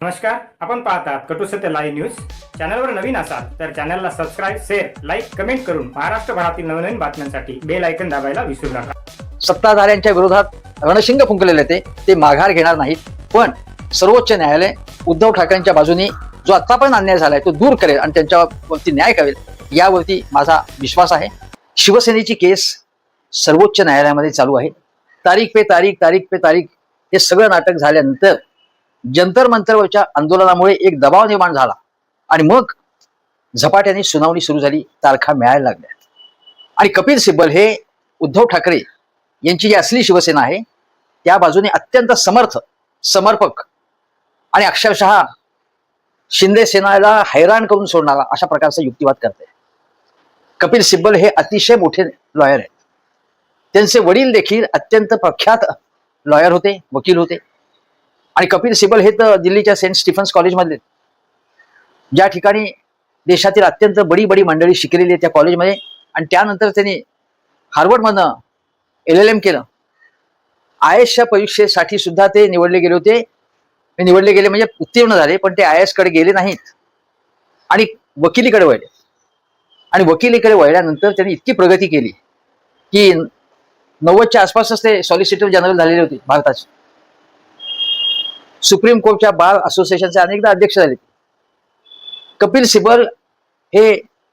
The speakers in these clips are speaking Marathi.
नमस्कार, आपण पाहतात कटू सत्य लाईव्ह न्यूज. चॅनलवर नवीन असाल तर चॅनलला सबस्क्राईब, शेअर, लाईक, कमेंट करून महाराष्ट्रभरातील नवनवीन बातम्यांसाठी बेल आयकॉन दाबायला विसरू नका. सत्ताधाऱ्यांच्या विरोधात रणशिंग फुंकलेले ते माघार घेणार नाहीत. पण सर्वोच्च न्यायालय उद्धव ठाकरेंच्या बाजूने जो आतापर्यंत अन्याय झालाय तो दूर करेल आणि त्यांच्यावरती न्याय करेल यावरती माझा विश्वास आहे. शिवसेनेची केस सर्वोच्च न्यायालयामध्ये चालू आहे. तारीख पे तारीख हे सगळं नाटक झाल्यानंतर जंतर मंतरवरच्या आंदोलनामुळे एक दबाव निर्माण झाला आणि मग झपाट्याने सुनावणी सुरू झाली. तारखा मिळायला लागल्या आणि कपिल सिब्बल हे उद्धव ठाकरे यांची जी असली शिवसेना आहे त्या बाजूने अत्यंत समर्पक आणि अक्षरशः शिंदे सेनेला हैराण करून सोडणारा अशा प्रकारचा युक्तिवाद करते. कपिल सिब्बल हे अतिशय मोठे लॉयर आहेत. त्यांचे वडील देखील अत्यंत प्रख्यात लॉयर होते, वकील होते. आणि कपिल सिब्बल हे तर दिल्लीच्या सेंट स्टीफन्स कॉलेजमधले, ज्या ठिकाणी देशातील अत्यंत बडी मंडळी शिकलेली आहे त्या कॉलेजमध्ये. आणि त्यानंतर त्यांनी हार्वर्डमधनं LLM केलं. IASच्या परीक्षेसाठी सुद्धा ते निवडले गेले होते. निवडले गेले म्हणजे उत्तीर्ण झाले, पण ते IAS कडे गेले नाहीत आणि वकिलीकडे वळले. आणि वकिलीकडे वळल्यानंतर त्यांनी इतकी प्रगती केली की 90च्या आसपासच ते सॉलिसिटर जनरल झालेले होते भारताचे. सुप्रीम कोर्टच्या बार असोसिएशनचे अनेकदा अध्यक्ष झाले. कपिल सिब्बल हे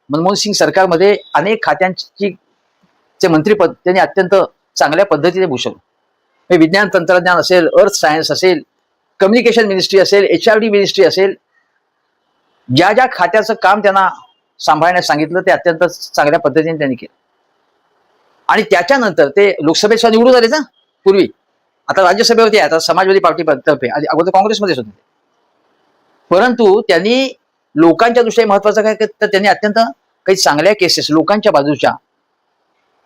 मनमोहन सिंग सरकारमध्ये अनेक खात्यांची मंत्रीपद त्यांनी अत्यंत चांगल्या पद्धतीने भूषवलं. विज्ञान तंत्रज्ञान असेल, अर्थ सायन्स असेल, कम्युनिकेशन मिनिस्ट्री असेल, HRD मिनिस्ट्री असेल, ज्या ज्या खात्याचं काम त्यांना सांभाळण्यास सांगितलं ते अत्यंत चांगल्या पद्धतीने त्यांनी केलं. आणि त्याच्यानंतर ते लोकसभेच्या निवडून आले ना पूर्वी. आता राज्यसभेवरती आहे, आता समाजवादी पार्टी तर्फे, अगोदर काँग्रेसमध्येच होते. परंतु त्यांनी लोकांच्या दृष्टीने महत्वाचं काय तर त्यांनी अत्यंत काही चांगल्या केसेस लोकांच्या बाजूच्या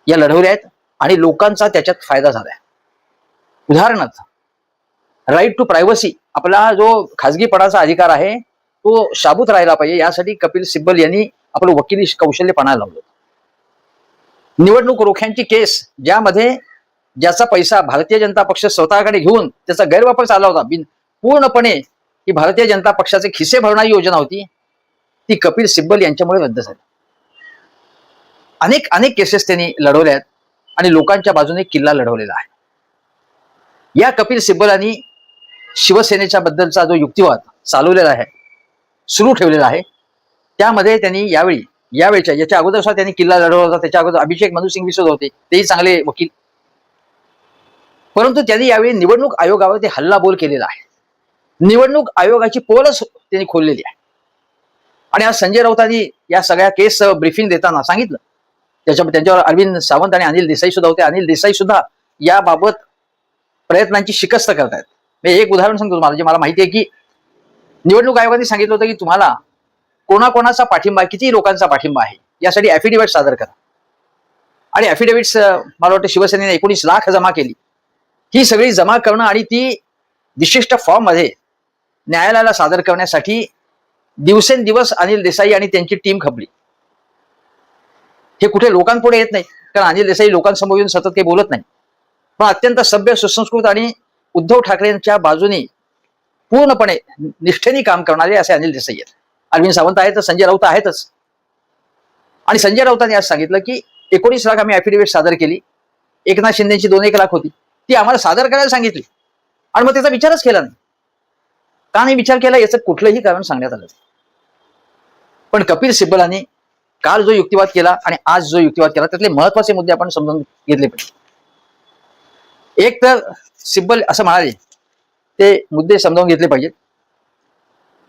या लढवल्या आहेत आणि लोकांचा त्याच्यात फायदा झालाय. उदाहरणार्थ राईट टू प्रायव्हसी, आपला जो खाजगीपणाचा अधिकार आहे तो शाबूत राहिला पाहिजे यासाठी कपिल सिब्बल यांनी आपलं वकिली कौशल्य पणाला लावलं. निवडणूक रोख्यांची केस, ज्यामध्ये ज्याचा पैसा भारतीय जनता पक्ष स्वतःकडे घेऊन त्याचा गैरवापर चालला होता, पूर्णपणे ही भारतीय जनता पक्षाचे खिसे भरणारी योजना होती, ती कपिल सिब्बल यांच्यामुळे रद्द झाली. अनेक केसेस त्यांनी लढवल्या आहेत आणि लोकांच्या बाजूने किल्ला लढवलेला आहे. या कपिल सिब्बलांनी शिवसेनेच्या बद्दलचा जो युक्तिवाद चालवलेला आहे, सुरू ठेवलेला आहे, त्यामध्ये त्यांनी यावेळच्या याच्या अगोदर सुद्धा त्यांनी किल्ला लढवला होता. त्याच्या अगोदर अभिषेक मनु सिंघवी सुद्धा होते, तेही चांगले वकील. परंतु त्यांनी यावेळी निवडणूक आयोगावर ते हल्लाबोल केलेला आहे. निवडणूक आयोगाची पोलच त्यांनी खोललेली आहे. आणि आज संजय राऊतांनी या सगळ्या केस ब्रीफिंग देताना सांगितलं, त्यांच्यावर अरविंद सावंत आणि अनिल देसाई सुद्धा होते. अनिल देसाई सुद्धा याबाबत प्रयत्नांची शिकस्त करतायत. मी एक उदाहरण सांगतो तुम्हाला, जे मला माहिती आहे की निवडणूक आयोगाने सांगितलं होतं की तुम्हाला कोणाकोणाचा पाठिंबा, किती लोकांचा पाठिंबा आहे यासाठी ॲफिडेव्हिट सादर करा. आणि ॲफिडेव्हिट्स मला वाटतं शिवसेनेने 19 लाख जमा केली. ही सगळी जमा करणं आणि ती विशिष्ट फॉर्म मध्ये न्यायालयाला सादर करण्यासाठी दिवसेंदिवस अनिल देसाई आणि त्यांची टीम खपली. हे कुठे लोकांपुढे येत नाही, कारण अनिल देसाई लोकांसमोर येऊन सतत काही बोलत नाही. पण अत्यंत सभ्य, सुसंस्कृत आणि उद्धव ठाकरेंच्या बाजूने पूर्णपणे निष्ठेने काम करणारे असे अनिल देसाई आहेत. अरविंद सावंत आहेत, संजय राऊत आहेतच. आणि संजय राऊतांनी आज सांगितलं की 19 लाख आम्ही ॲफिडेव्हिट सादर केली. एकनाथ शिंदेची 2-1 लाख होती, ती आम्हाला सादर करायला सांगितली आणि मग त्याचा विचारच केला नाही. का नाही विचार केला याचं कुठलंही कारण सांगण्यात आलं. पण कपिल सिब्बलांनी काल जो युक्तिवाद केला आणि आज जो युक्तिवाद केला त्यातले महत्वाचे मुद्दे आपण समजून घेतले पाहिजे. एक तर सिब्बल असं म्हणाले, ते मुद्दे समजावून घेतले पाहिजेत.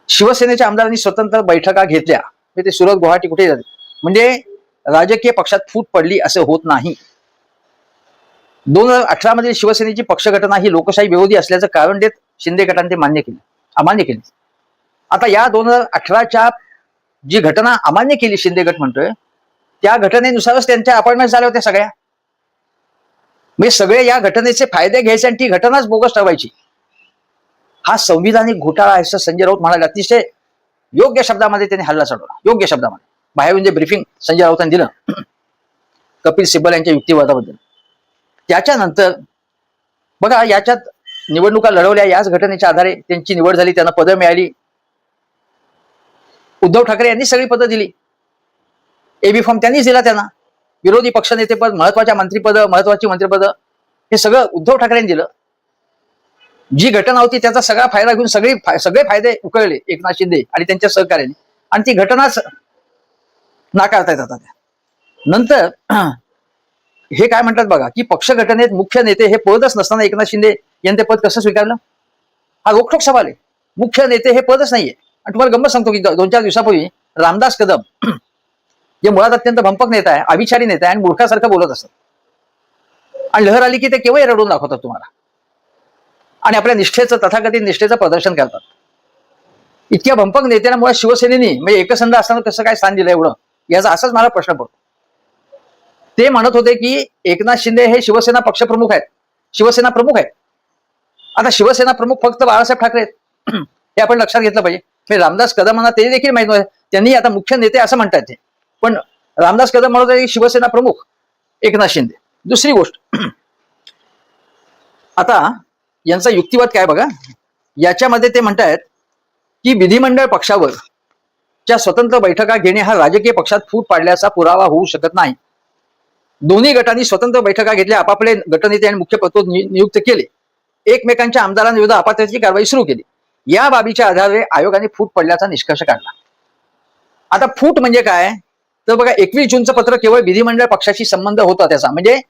शिवसेनेच्या आमदारांनी स्वतंत्र बैठका घेतल्या, ते सुरत, गुवाहाटी कुठे जाते, म्हणजे राजकीय पक्षात फूट पडली असं होत नाही. 2018 मध्ये शिवसेनेची पक्षघटना ही लोकशाही विरोधी असल्याचं कारण देत शिंदे गटाने ते अमान्य केली. आता या 2018च्या जी घटना अमान्य केली शिंदे गट म्हणतोय, त्या घटनेनुसारच त्यांच्या अपॉइंटमेंट झाल्या होत्या सगळ्या. म्हणजे सगळे या घटनेचे फायदे घ्यायचे आणि ती घटनाच बोगस ठरवायची. हा संविधानिक घोटाळा आहे असं संजय राऊत म्हणाले. अतिशय योग्य शब्दामध्ये त्यांनी हल्ला चढवला, योग्य शब्दामध्ये. बाहेरून जे ब्रीफिंग संजय राऊतांनी दिलं कपिल सिब्बल यांच्या युक्तिवादाबद्दल, त्याच्यानंतर बघा याच्यात निवडणुका लढवल्या, याच घटनेच्या आधारे त्यांची निवड झाली, त्यांना पदं मिळाली. उद्धव ठाकरे यांनी सगळी पदं दिली. एबी फॉर्म त्यांनीच दिला त्यांना. विरोधी पक्षनेतेपद, महत्वाच्या महत्वाची मंत्रिपद हे सगळं उद्धव ठाकरेंनी दिलं. जी घटना होती त्याचा सगळा फायदा घेऊन सगळे फायदे उकळले एकनाथ शिंदे आणि त्यांच्या सहकार्याने, आणि ती घटनाच नाकारता येतात. नंतर हे काय म्हणतात बघा, की पक्ष घटनेत मुख्य नेते हे पदच नसताना एकनाथ शिंदे यांनी ते पद कसं स्वीकारलं? हा रोखठोक सवाल आहे. मुख्य नेते हे पदच नाहीये. आणि तुम्हाला गंमत सांगतो की 2-4 दिवसापूर्वी रामदास कदम, जे मुळात अत्यंत भंपक नेता आहे, अभिचारी नेता आहे आणि मूर्खासारखं बोलत असतात, आणि लहर आली की ते केव्हाही रडून दाखवतात तुम्हाला, आणि आपल्या निष्ठेचं, तथाकथित निष्ठेचं प्रदर्शन करतात. इतक्या भंपक नेत्यांना मुळात शिवसेनेनी म्हणजे एकसंध असताना कसं काय स्थान दिलं एवढं, याचा असाच मला प्रश्न पडतो. ते म्हणत होते की एकनाथ शिंदे हे शिवसेना पक्षप्रमुख आहेत, शिवसेना प्रमुख आहेत. आता शिवसेना प्रमुख फक्त बाळासाहेब ठाकरे आहेत हे आपण लक्षात घेतलं पाहिजे. रामदास कदमांना ते देखील माहित नव्हते, त्यांनी आता मुख्य नेते असं म्हणतात ते, पण रामदास कदम म्हणत होते की शिवसेना प्रमुख एकनाथ शिंदे. दुसरी गोष्ट, आता यांचा युक्तिवाद काय बघा, याच्यामध्ये ते म्हणतायत की विधिमंडळ पक्षावर च्या स्वतंत्र बैठका घेणे हा राजकीय पक्षात फूट पाडल्याचा पुरावा होऊ शकत नाही. दोन्ही गटांनी स्वतंत्र बैठका घेतल्या, आपापले गटनेते आणि मुख्य पद नियुक्त केले, एकमेकांच्या आमदारांविरुद्ध अपात्रतेची कारवाई सुरू केली. या बाबीच्या आधारे आयोगाने फूट पडल्याचा निष्कर्ष काढला. आता फूट म्हणजे काय तर बघा, 21 जूनचं पत्र केवळ विधिमंडळ पक्षाशी संबंध होता त्याचा, म्हणजे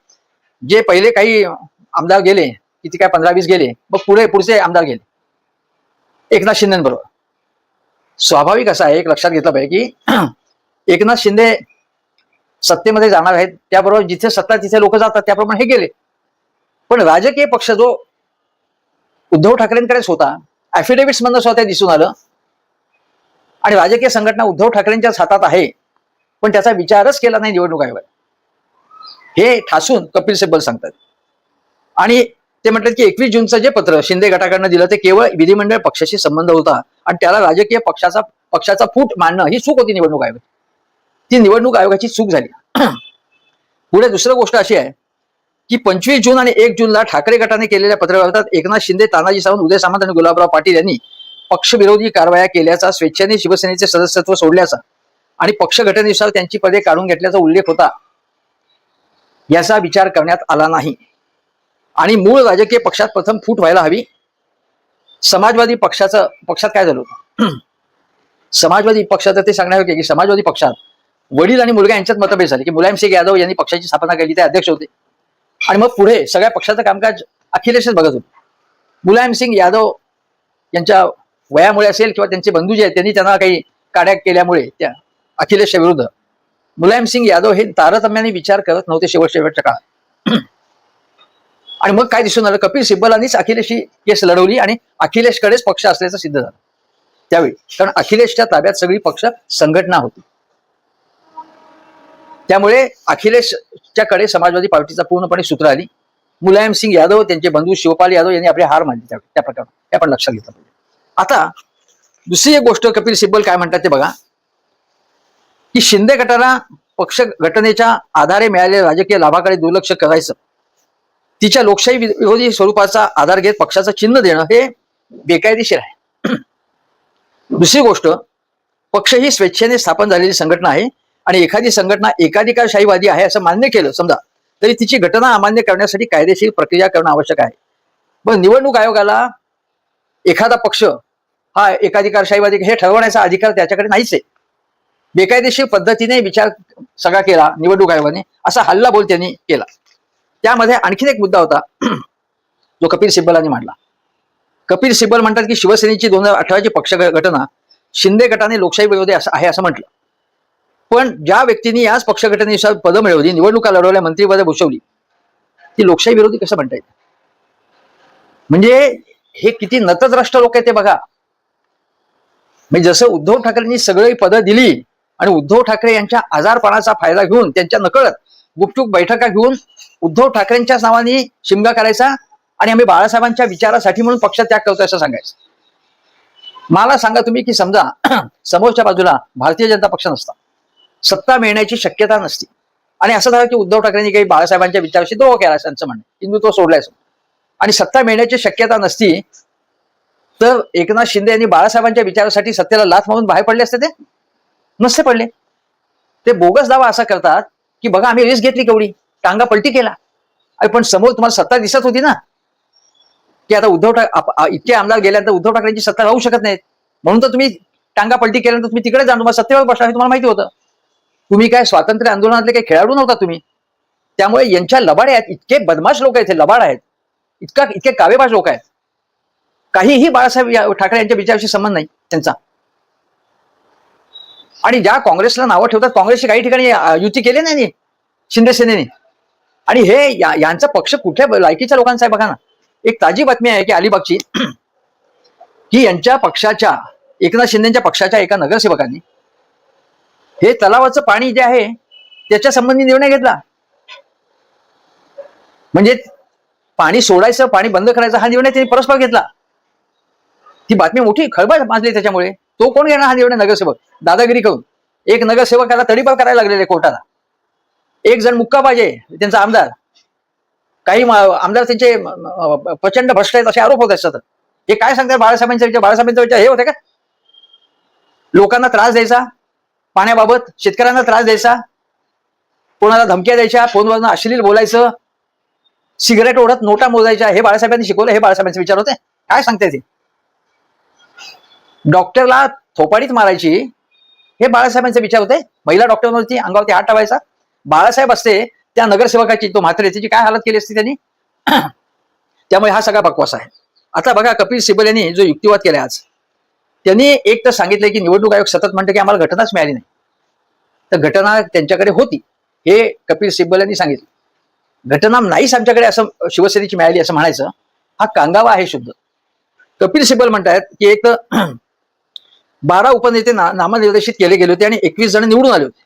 जे पहिले काही आमदार गेले, किती काय 15-20 गेले, मग पुढचे आमदार गेले एकनाथ शिंदेबरोबर. स्वाभाविक असं आहे, एक लक्षात घेतलं पाहिजे की एकनाथ शिंदे सत्तेमध्ये जाणार आहेत, त्याबरोबर जिथे सत्ता तिथे लोक जातात, त्याप्रमाणे हे गेले. पण राजकीय पक्ष जो उद्धव ठाकरेंकडेच होता, ऍफिडेव्हिट्स मधनं स्वतः दिसून आलं, आणि राजकीय संघटना उद्धव ठाकरेंच्याच हातात आहे, पण त्याचा विचारच केला नाही निवडणूक आयोगाने, हे ठासून कपिल सिब्बल सांगतात. आणि ते म्हणतात की 21 जूनचं जे पत्र शिंदे गटाकडनं दिलं ते केवळ विधिमंडळ पक्षाशी संबंध होता, आणि त्याला राजकीय पक्षाचा फूट मानणं ही चूक होती निवडणूक आयोगाची. ती निवडणूक आयोगाची चूक झाली. पुढे दुसरी गोष्ट अशी आहे की 25 जून आणि 1 जूनला ठाकरे गटाने केलेल्या पत्रव्यवहारात एकनाथ शिंदे, तानाजी सावंत, उदय सामंत आणि गुलाबराव पाटील यांनी पक्षविरोधी कारवाया केल्याचा, स्वेच्छेने शिवसेनेचे सदस्यत्व सोडल्याचा आणि पक्ष घटनेनुसार त्यांची पदे काढून घेतल्याचा उल्लेख होता. याचा विचार करण्यात आला नाही, आणि मूळ राजकीय पक्षात प्रथम फूट व्हायला हवी. समाजवादी पक्षात काय झालं होतं, समाजवादी पक्षात ते सांगण्यात होते की समाजवादी पक्षात वडील आणि मुलगा यांच्यात मतभेद झाले, की मुलायमसिंग यादव यांनी पक्षाची स्थापना केली, ते अध्यक्ष होते, आणि मग पुढे सगळ्या पक्षाचं कामकाज अखिलेशच बघत होते. मुलायमसिंग यादव यांच्या वयामुळे असेल किंवा त्यांचे बंधू जे आहेत त्यांनी त्यांना काही काड्या केल्यामुळे त्या अखिलेशच्या विरुद्ध मुलायमसिंग यादव हे तारतम्याने विचार करत नव्हते शेवटच्या काळात. आणि मग काय दिसून आलं, कपिल सिब्बलांनीच अखिलेशची केस लढवली आणि अखिलेशकडेच पक्ष असल्याचं सिद्ध झालं त्यावेळी, कारण अखिलेशच्या ताब्यात सगळी पक्ष संघटना होती. त्यामुळे अखिलेशच्याकडे समाजवादी पार्टीचा पूर्णपणे सूत्र आली. मुलायमसिंग यादव, त्यांचे बंधू शिवपाल यादव यांनी आपली हार मानली त्या प्रकारे, हे आपण लक्षात घेतलं पाहिजे. आता दुसरी एक गोष्ट कपिल सिब्बल काय म्हणतात ते बघा, की शिंदे गटाला पक्ष घटनेच्या आधारे मिळालेल्या राजकीय लाभाकडे दुर्लक्ष करायचं, तिच्या लोकशाही विरोधी स्वरूपाचा आधार घेत पक्षाचं चिन्ह देणं हे बेकायदेशीर आहे. दुसरी गोष्ट, पक्ष ही स्वेच्छेने स्थापन झालेली संघटना आहे, आणि एखादी संघटना एकाधिकारशाहीवादी आहे असं मान्य केलं समजा, तरी तिची घटना अमान्य करण्यासाठी कायदेशीर प्रक्रिया करणं आवश्यक आहे. पण निवडणूक आयोगाला एखादा पक्ष हा एकाधिकारशाहीवादी हे ठरवण्याचा अधिकार त्याच्याकडे नाहीच आहे. बेकायदेशीर पद्धतीने विचार सगळा केला निवडणूक आयोगाने, असा हल्लाबोल त्यांनी केला. त्यामध्ये आणखीन एक मुद्दा होता जो कपिल सिब्बलांनी मांडला. कपिल सिब्बल म्हणतात की शिवसेनेची 2018ची पक्ष घटना शिंदे गटाने लोकशाही विरोधी आहे असं म्हटलं, पण ज्या व्यक्तींनी याच पक्ष घटनेनुसार पदं मिळवली, निवडणुका लढवल्या, मंत्रिपदं भूषवली, ती लोकशाही विरोधी कसं म्हणता येईल? म्हणजे हे किती नतद्रष्ट लोक आहेत ते बघा. म्हणजे जसं उद्धव ठाकरेंनी सगळी पदं दिली आणि उद्धव ठाकरे यांच्या आजारपणाचा फायदा घेऊन त्यांच्या नकळत गुपचूप बैठका घेऊन उद्धव ठाकरेंच्याच नावाने शिमगा करायचा आणि आम्ही बाळासाहेबांच्या विचारासाठी म्हणून पक्ष त्याग करतोय असं सांगायचं. मला सांगा तुम्ही की समजा समोरच्या बाजूला भारतीय जनता पक्ष नसता, सत्ता मिळण्याची शक्यता नसती, आणि असं झालं की उद्धव ठाकरेंनी काही बाळासाहेबांच्या विचाराशी द्रोह केला असं म्हणणं, हिंदुत्व सोडलाय आणि सत्ता मिळण्याची शक्यता नसती तर एकनाथ शिंदे यांनी बाळासाहेबांच्या विचारासाठी सत्तेला लाथ मारून बाहेर पडले असते? ते नसते पडले. ते बोगस दावा असा करतात की बघा आम्ही रिस्क घेतली केवढी, टांगा पलटी केला. अरे पण समोर तुम्हाला सत्ता दिसत होती ना की आता इतके आमदार गेल्यानंतर उद्धव ठाकरेंची सत्ता राहू शकत नाहीत, म्हणून तर तुम्ही टांगा पलटी केल्यानंतर तुम्ही तिकडे जाऊन तुम्हाला सत्तेवर बसला हे तुम्हाला माहिती होतं. तुम्ही काय स्वातंत्र्य आंदोलनातले काही खेळाडू नव्हता तुम्ही. त्यामुळे यांच्या लबाड आहेत, इतके बदमाश लोक आहेत, लबाड आहेत, इतके कावेबाज लोक आहेत. काहीही बाळासाहेब ठाकरे यांच्या विचाराशी संबंध नाही त्यांचा. आणि ज्या काँग्रेसला नावं ठेवतात, काँग्रेसची काही ठिकाणी युती केली नाही शिंदे सेनेने. आणि हे यांचा पक्ष कुठल्या लायकीच्या लोकांचा आहे बघा ना. एक ताजी बातमी आहे की अलिबागची, की यांच्या पक्षाच्या एकनाथ शिंदेच्या पक्षाच्या एका नगरसेवकांनी हे तलावाचं पाणी जे आहे त्याच्या संबंधी निर्णय घेतला. म्हणजे पाणी सोडायचं, पाणी बंद करायचा हा निर्णय त्यांनी परस्पर घेतला. ती बातमी मोठी खळबळ माजली त्याच्यामुळे. तो कोण घेणार हा निर्णय? नगरसेवक दादागिरी करून. एक नगरसेवकाला तडीपार करायला लागलेले कोर्टाला. एक जण मुक्का पाहिजे त्यांचा आमदार. काही आमदार त्यांचे प्रचंड भ्रष्ट आहेत असे आरोप होत असतात. हे काय सांगतात बाळासाहेबांच्या विचार हे होते का? लोकांना त्रास द्यायचा पाण्याबाबत, शेतकऱ्यांना त्रास द्यायचा, कोणाला धमक्या द्यायच्या, फोनवरनं अश्लील बोलायचं, सिगरेट ओढत नोटा मोजायच्या, हे बाळासाहेबांनी शिकवलं? हे बाळासाहेबांचे विचार होते? काय सांगताय ते? डॉक्टरला थोपाडीत मारायची हे बाळासाहेबांचे विचार होते? महिला डॉक्टरवरती अंगावरती हात टाकायचा? बाळासाहेब असते त्या नगरसेवकाची, तो म्हात्रे, त्याची काय हालत केली असती त्यांनी? त्यामुळे हा सगळा बकवास आहे. आता बघा कपिल सिब्बल यांनी जो युक्तिवाद केलाय आज, त्यांनी एक तर सांगितलंय की निवडणूक आयोग सतत म्हणतं की आम्हाला घटनाच मिळाली नाही. तर घटना त्यांच्याकडे होती हे कपिल सिब्बल यांनी सांगितलं. घटना नाहीच आमच्याकडे असं शिवसेनेची मिळाली असं म्हणायचं हा कांगावा आहे शुद्ध. कपिल सिब्बल म्हणतायत की एक तर 12 उपनेते नामनिर्देशित केले गेले होते आणि 21 जण निवडून आले होते.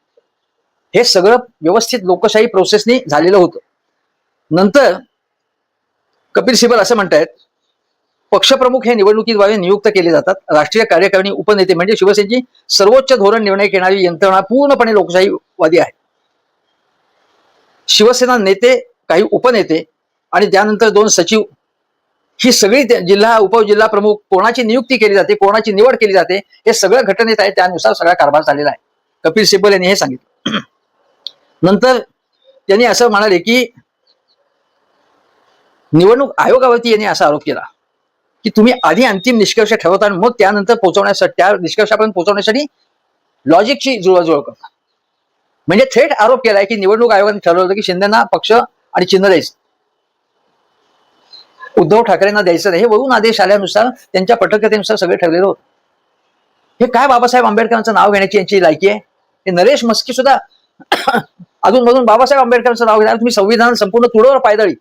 हे सगळं व्यवस्थित लोकशाही प्रोसेसनी झालेलं होतं. नंतर कपिल सिब्बल असं म्हणतायत पक्षप्रमुख हे निवडणुकीद्वारे नियुक्त केले जातात. राष्ट्रीय कार्यकारिणी उपनेते म्हणजे शिवसेनेची सर्वोच्च धोरण निर्णय घेणारी यंत्रणा पूर्णपणे लोकशाहीवादी आहे. शिवसेना नेते, काही उपनेते आणि त्यानंतर 2 सचिव, ही सगळी जिल्हा उपजिल्हा प्रमुख, कोणाची नियुक्ती केली जाते, कोणाची निवड केली जाते, हे सगळं घटनेत आहे. त्यानुसार सगळा कारभार झालेला आहे. कपिल सिब्बल यांनी हे सांगितलं. नंतर त्यांनी असं म्हणाले की निवडणूक आयोगावरती यांनी असा आरोप केला की तुम्ही आधी अंतिम निष्कर्ष ठरवता आणि मग त्यानंतर पोहोचवण्यासाठी, त्या निष्कर्षापर्यंत पोहोचवण्यासाठी लॉजिकची जुळवाजुळव करता. म्हणजे थेट आरोप केलाय की निवडणूक आयोगाने ठरवलं होतं की शिंदेना पक्ष आणि चिन्ह द्यायचं, उद्धव ठाकरेंना द्यायचं नाही. हे वरून आदेश आल्यानुसार त्यांच्या पटकथेनुसार सगळे ठरलेलं होतं. हे काय बाबासाहेब आंबेडकरांचं नाव घेण्याची यांची लायकी आहे? हे नरेश मस्की सुद्धा अजूनमधून बाबासाहेब आंबेडकरांचं नाव घेणार. तुम्ही संविधान संपूर्ण तुडवर पायदळी,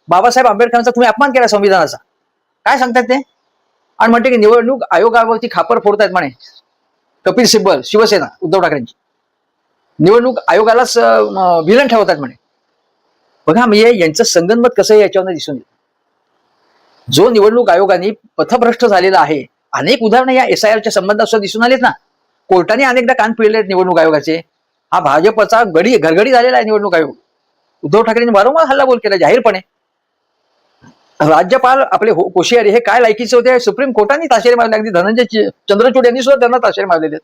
बाबासाहेब आंबेडकरांचा तुम्ही अपमान केला संविधानाचा. काय सांगतात ते? आणि म्हणते की निवडणूक आयोगावरती खापर फोडतायत म्हणे कपिल सिब्बल, शिवसेना उद्धव ठाकरेंची. निवडणूक आयोगालाच विलन ठेवतात म्हणे. बघा म्हणजे यांचं संगनमत कसं आहे याच्यावर दिसून येतं. जो निवडणूक आयोगाने पथभ्रष्ट झालेला आहे, अनेक उदाहरणं या SIRच्या संबंधात सुद्धा दिसून आलेत ना. कोर्टाने अनेकदा कान पिळले आहेत निवडणूक आयोगाचे. हा भाजपचा घरगडी झालेला आहे निवडणूक आयोग. उद्धव ठाकरेंनी वारंवार हल्लाबोल केला जाहीरपणे. राज्यपाल आपले कोश्यारी हे काय लायकीचे होते? सुप्रीम कोर्टाने ताशेरे मारले. अगदी धनंजय चंद्रचूड यांनी सुद्धा त्यांना ताशेरे मारलेले आहेत.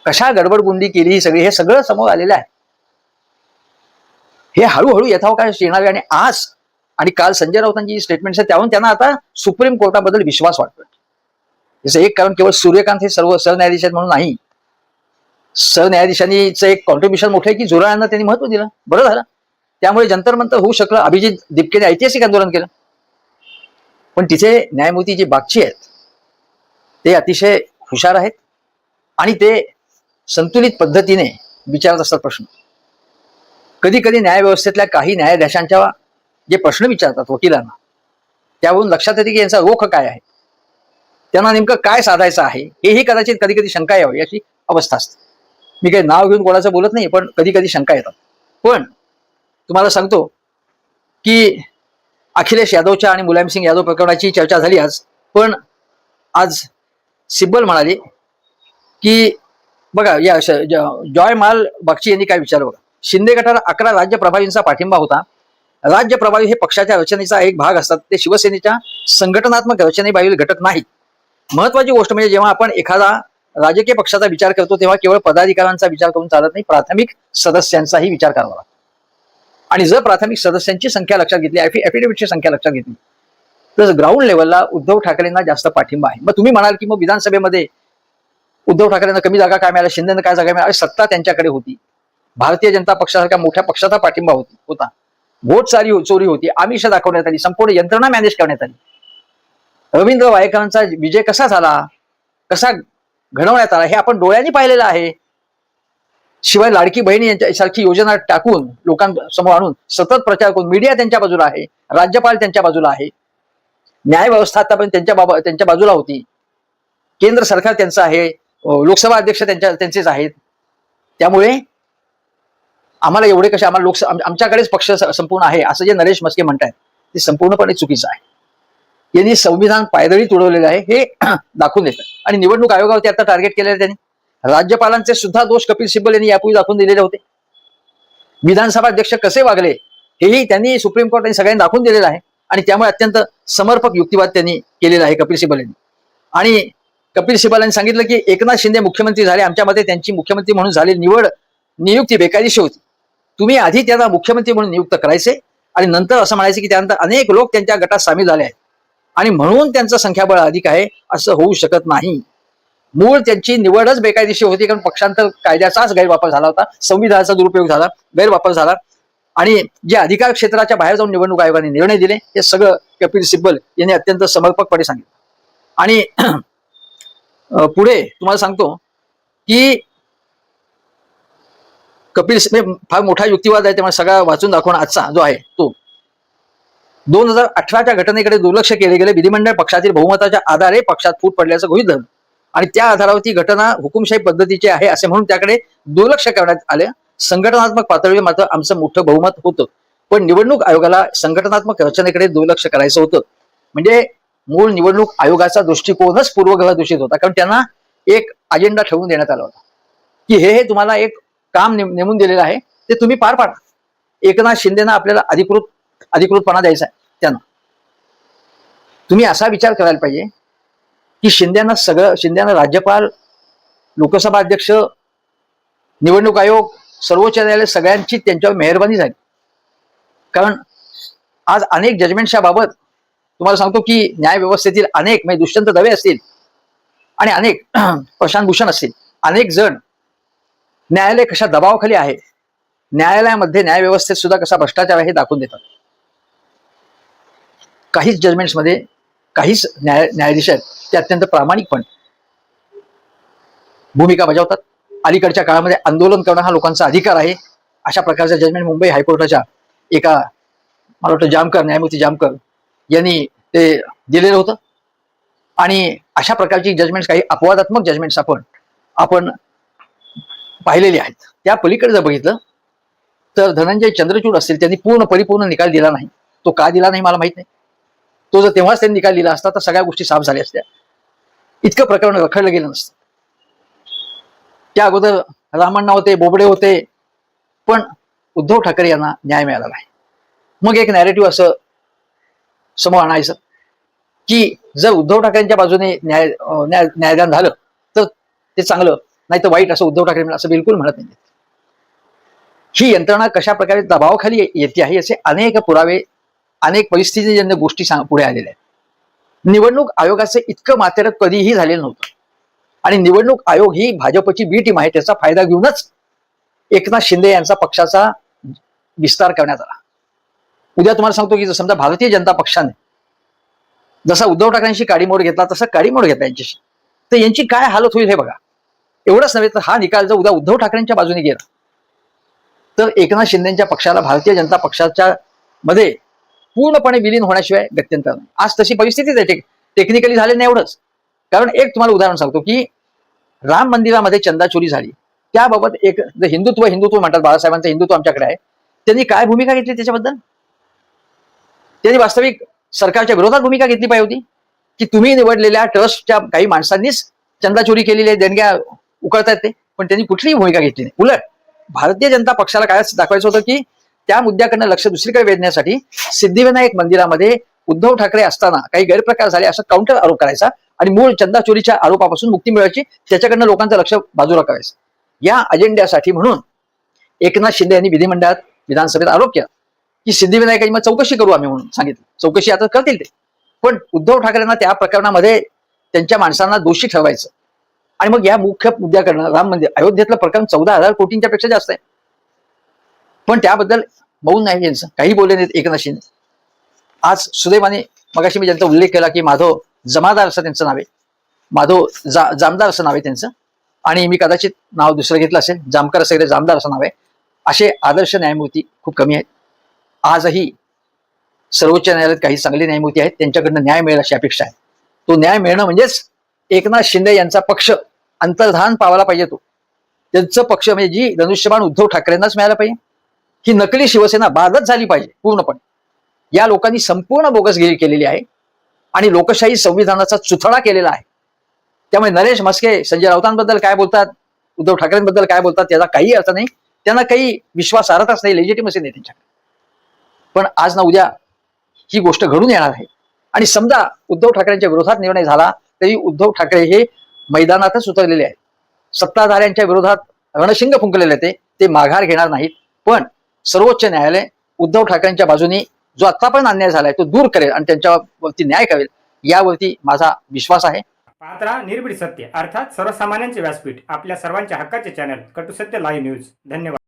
कशा गडबडगुंडी केली ही सगळी, हे सगळं समोर आलेलं आहे. हे हळूहळू यथावकाश येणार आहे. आणि आज आणि काल संजय राऊतांची स्टेटमेंट आहे त्यावरून त्यांना आता सुप्रीम कोर्टाबद्दल विश्वास वाटतोय. जसं एक कारण केवळ सूर्यकांत हे सर्व सरन्यायाधीश आहेत म्हणून नाही, सरन्यायाधीशांचं एक कॉन्ट्रीब्युशन मोठं आहे की जोराळ्यांना त्यांनी महत्व दिलं. बरं झालं, त्यामुळे जंतर मंतर होऊ शकलं. अभिजित दिपकेने ऐतिहासिक आंदोलन केलं. पण तिथे न्यायमूर्ती जी बागची आहेत ते अतिशय हुशार आहेत आणि ते संतुलित पद्धतीने विचारत असतात प्रश्न. कधी कधी न्यायव्यवस्थेतल्या काही न्यायाधीशांच्या जे प्रश्न विचारतात वकिलांना, त्यावरून लक्षात येते की यांचा रोख काय आहे, त्यांना नेमकं काय साधायचं आहे, हेही कदाचित कधी कधी शंका यावी अशी अवस्था असते. मी काही नाव घेऊन कोणाचं बोलत नाही, पण कधी कधी शंका येतात. पण तुम्हाला सांगतो की अखिलेश यादवच्या आणि मुलायमसिंग यादव प्रकरणाची चर्चा झाली आज. पण आज सिब्बल म्हणाले की बघा या जॉय माल बागची यांनी काय विचारलं बघा. शिंदे गटाला 11 राज्य प्रभारींचा पाठिंबा होता. राज्य प्रभारी हे पक्षाच्या रचनेचा एक भाग असतात, ते शिवसेनेच्या संघटनात्मक रचनेबाहेरील घटक नाहीत. महत्वाची गोष्ट म्हणजे जेव्हा आपण एखादा राजकीय पक्षाचा विचार करतो तेव्हा केवळ पदाधिकाऱ्यांचा विचार करून चालत नाही, प्राथमिक सदस्यांचाही विचार करावा लागतो. आणि जर प्राथमिक सदस्यांची संख्या लक्षात घेतली, ॲफिडेव्हिटची संख्या लक्षात घेतली, तर ग्राउंड लेवलला उद्धव ठाकरेंना जास्त पाठिंबा आहे. मग तुम्ही म्हणाल की मग विधानसभेमध्ये उद्धव ठाकरेंना कमी जागा काय मिळाल्या, शिंदेना काय जागा मिळाल्या? सत्ता त्यांच्याकडे होती, भारतीय जनता पक्षासारख्या मोठ्या पक्षाचा पाठिंबा होता, वोट चोरी होती, आमिष दाखवण्यात आली, संपूर्ण यंत्रणा मॅनेज करण्यात आली. रवींद्र वायकरांचा विजय कसा झाला, कसा घडवण्यात आला, हे आपण डोळ्यांनी पाहिलेलं आहे. शिवाय लाडकी बहिणी यांच्यासारखी योजना टाकून लोकांसमोर आणून सतत प्रचार करून मीडिया त्यांच्या बाजूला आहे, राज्यपाल त्यांच्या बाजूला आहे, न्याय व्यवस्था आतापर्यंत त्यांच्या बाजूला होती, केंद्र सरकार त्यांचं आहे, लोकसभा अध्यक्ष त्यांचेच आहेत. त्यामुळे आम्हाला एवढे कसे, आम्हाला आमच्याकडेच पक्ष संपूर्ण आहे असं जे नरेश म्हस्के म्हणतात ते संपूर्णपणे चुकीचं आहे. यांनी संविधान पायदळी तुडवलेलं आहे हे दाखवून देतात. आणि निवडणूक आयोगावरती आता टार्गेट केलेलं त्यांनी. राज्यपालांचे सुद्धा दोष कपिल सिब्बल यांनी यापूर्वी दाखवून दिलेले होते. विधानसभा अध्यक्ष कसे वागले हेही त्यांनी सुप्रीम कोर्टाने सगळ्यांनी दाखवून दिलेलं आहे. आणि त्यामुळे अत्यंत समर्पक युक्तिवाद त्यांनी केलेला आहे कपिल सिब्बल यांनी. आणि कपिल सिब्बल यांनी सांगितलं की एकनाथ शिंदे मुख्यमंत्री झाले, आमच्या मते त्यांची मुख्यमंत्री म्हणून झालेली नियुक्ती बेकायदेशीर होती. तुम्ही आधी त्यांना मुख्यमंत्री म्हणून नियुक्त करायचे आणि नंतर असं म्हणायचे की त्यानंतर अनेक लोक त्यांच्या गटात सामील झाले आहेत आणि म्हणून त्यांचं संख्याबळ अधिक आहे, असं होऊ शकत नाही. मूळ त्यांची निवडच बेकायदेशीर होती, कारण पक्षांतर कायद्याचाच गैरवापर झाला होता, संविधानाचा दुरुपयोग झाला, गैरवापर झाला. आणि जे अधिकार क्षेत्राच्या बाहेर जाऊन निवडणूक आयोगाने निर्णय दिले हे सगळं कपिल सिब्बल यांनी अत्यंत समर्पकपणे सांगितलं. आणि पुढे तुम्हाला सांगतो की कपिल फार मोठा युक्तिवाद आहे, त्यामुळे सगळा वाचून दाखवणं आजचा जो आहे तो 2018च्या घटनेकडे दुर्लक्ष केले गेले. विधिमंडळ पक्षातील बहुमताच्या आधारे पक्षात फूट पडल्याचं गृहीत धरलं आणि त्या आधारावरती घटना हुकुमशाही पद्धतीची आहे असे म्हणून त्याकडे दुर्लक्ष करण्यात आले. संघटनात्मक पातळीवर मात्र आमचं मोठं बहुमत होतं, पण निवडणूक आयोगाला संघटनात्मक रचनेकडे दुर्लक्ष करायचं होतं. म्हणजे मूळ निवडणूक आयोगाचा दृष्टिकोनच पूर्वग्रह दूषित होता, कारण त्यांना एक अजेंडा ठेवून देण्यात आला होता की हे तुम्हाला एक काम नेमून दिलेलं आहे, ते तुम्ही पार पाडा. एकनाथ शिंदेना आपल्याला अधिकृतपणा द्यायचा आहे. त्यांना तुम्ही असा विचार करायला पाहिजे की शिंदेना राज्यपाल, लोकसभा अध्यक्ष, निवडणूक आयोग, सर्वोच्च न्यायालय सगळ्यांची त्यांच्यावर मेहरबानी झाली. कारण आज अनेक जजमेंटच्या बाबत तुम्हाला सांगतो की न्याय व्यवस्थेतील अनेक म्हणजे दुष्यंत दवे असतील आणि अनेक प्रशांत भूषण असतील, अनेक जण न्यायालय कशा दबावाखाली आहे, न्यायालयामध्ये न्याय व्यवस्थेत सुद्धा कसा भ्रष्टाचार आहे हे दाखवून देतात. काहीच जजमेंट्समध्ये काहीच न्यायाधीश आहेत ते अत्यंत प्रामाणिकपणे भूमिका बजावतात. अलीकडच्या काळामध्ये आंदोलन करणं हा लोकांचा अधिकार आहे, अशा प्रकारचं जजमेंट मुंबई हायकोर्टाच्या एका मला वाटतं न्यायमूर्ती जामकर यांनी ते दिलेलं होतं. आणि अशा प्रकारची जजमेंट्स, काही अपवादात्मक जजमेंट्स आपण पाहिलेली आहेत. त्या पलीकडे जर बघितलं तर धनंजय चंद्रचूड असतील, त्यांनी परिपूर्ण निकाल दिला नाही. तो का दिला नाही मला माहित नाही. तो जर तेव्हाच त्यांनी निकाल दिला असता तर सगळ्या गोष्टी साफ झाल्या असत्या, इतकं प्रकरण रखडलं गेलं नसतं. त्या अगोदर रामण्णा होते, बोबडे होते, पण उद्धव ठाकरे यांना न्याय मिळाला नाही. मग एक नॅरेटिव्ह असं समोर आणायचं की जर उद्धव ठाकरेंच्या बाजूने न्यायदान झालं तर ते चांगलं, नाही तर वाईट, असं उद्धव ठाकरे असं बिलकुल म्हणत नाही. ही यंत्रणा कशा प्रकारे दबावाखाली येते आहे याचे अनेक पुरावे, अनेक परिस्थितीजन्य गोष्टी पुढे आलेल्या आहेत. निवडणूक आयोगाचे इतकं मातेरक कधीही झालेलं नव्हतं. आणि निवडणूक आयोग ही भाजपची बी टीम आहे, त्याचा फायदा घेऊनच एकनाथ शिंदे यांचा पक्षाचा विस्तार करण्यात आला. उद्या तुम्हाला सांगतो की समजा भारतीय जनता पक्षाने जसा उद्धव ठाकरेंशी काडीमोड घेतला तसा काडीमोड घेतला यांच्याशी, तर यांची काय हालत होईल हे बघा. एवढंच नव्हे तर हा निकाल जर उद्या उद्धव ठाकरेंच्या बाजूने गेला तर एकनाथ शिंदेच्या पक्षाला भारतीय जनता पक्षाच्या मध्ये पूर्णपणे विलीन होण्याशिवाय गत्यंतर नाही. आज तशी परिस्थितीच आहे. टेक्निकली झाले नाही एवढंच. कारण एक तुम्हाला उदाहरण सांगतो की राम मंदिरामध्ये चंदा चोरी झाली, त्याबाबत एक हिंदुत्व म्हणतात, बाळासाहेबांचं हिंदुत्व आमच्याकडे आहे, त्यांनी काय भूमिका घेतली त्याच्याबद्दल? त्यांनी वास्तविक सरकारच्या विरोधात भूमिका घेतली पाहिजे होती की तुम्ही निवडलेल्या ट्रस्टच्या काही माणसांनीच चंदा चोरी केलेली आहे, देणग्या उकळतायत ते, पण त्यांनी कुठलीही भूमिका घेतली नाही. उलट भारतीय जनता पक्षाला काय दाखवायचं होतं की त्या मुद्द्याकडनं लक्ष दुसरीकडे वेधण्यासाठी सिद्धिविनायक मंदिरामध्ये उद्धव ठाकरे असताना काही गैरप्रकार झाले असं काउंटर आरोप करायचा आणि मूळ चंदा चोरीच्या आरोपापासून मुक्ती मिळवायची, त्याच्याकडनं लोकांचं लक्ष बाजूला करायचं. या अजेंड्यासाठी म्हणून एकनाथ शिंदे यांनी विधिमंडळात विधानसभेत आरोप केला की सिद्धिविनायकाची मग चौकशी करू आम्ही म्हणून सांगितलं. चौकशी आता करतील ते, पण उद्धव ठाकरेंना त्या प्रकरणामध्ये त्यांच्या माणसांना दोषी ठरवायचं. आणि मग या मुख्य मुद्द्याकडनं राम मंदिर अयोध्येतलं प्रकरण 14,000 कोटींच्या पेक्षा जास्त आहे, पण त्याबद्दल मौन नाही यांचं, काही बोलले नाहीत एकनाथ शिंदे. आज सुदैवाने मगाशी मी ज्यांचा उल्लेख केला की माधव जमादार असं त्यांचं नाव आहे, माधव जामदार असं नाव आहे त्यांचं, आणि मी कदाचित नाव दुसरं घेतलं असेल, जामकर असं जामदार असं नाव आहे. असे आदर्श न्यायमूर्ती खूप कमी आहेत. आजही सर्वोच्च न्यायालयात काही चांगले न्यायमूर्ती आहेत, त्यांच्याकडनं न्याय मिळेल अशी अपेक्षा आहे. तो न्याय मिळणं म्हणजेच एकनाथ शिंदे यांचा पक्ष अंतर्धान पावायला पाहिजे. तो त्यांचं पक्ष म्हणजे जी धनुष्यबाण उद्धव ठाकरेंनाच मिळायला पाहिजे. ही नकली शिवसेना बादच झाली पाहिजे पूर्णपणे. या लोकांनी संपूर्ण बोगसगिरी केलेली आहे आणि लोकशाही संविधानाचा चुथडा केलेला आहे. त्यामुळे नरेश म्हस्के संजय राऊतांबद्दल काय बोलतात, उद्धव ठाकरेंबद्दल काय बोलतात, त्याचा काही अर्थ नाही. त्यांना काही विश्वासार्हताच नाही, लेजिटिमसी नाही त्यांच्याकडे. पण आज ना उद्या ही गोष्ट घडून येणार आहे. आणि समजा उद्धव ठाकरेंच्या विरोधात निर्णय झाला तरी उद्धव ठाकरे हे मैदानातच उतरलेले आहेत. सत्ताधाऱ्यांच्या विरोधात रणशिंग फुंकलेले ते माघार घेणार नाहीत. पण सर्वोच्च न्यायालय उद्धव ठाकरेंच्या बाजूने जो आतापर्यंत अन्याय झालाय तो दूर करेल आणि त्यांच्यावरती न्याय करेल, यावरती माझा विश्वास आहे. पाहत राहा निर्भीड सत्य, अर्थात सर्वसामान्यांचे व्यासपीठ, आपल्या सर्वांच्या हक्काचे चॅनल कटू सत्य लाईव्ह न्यूज. धन्यवाद.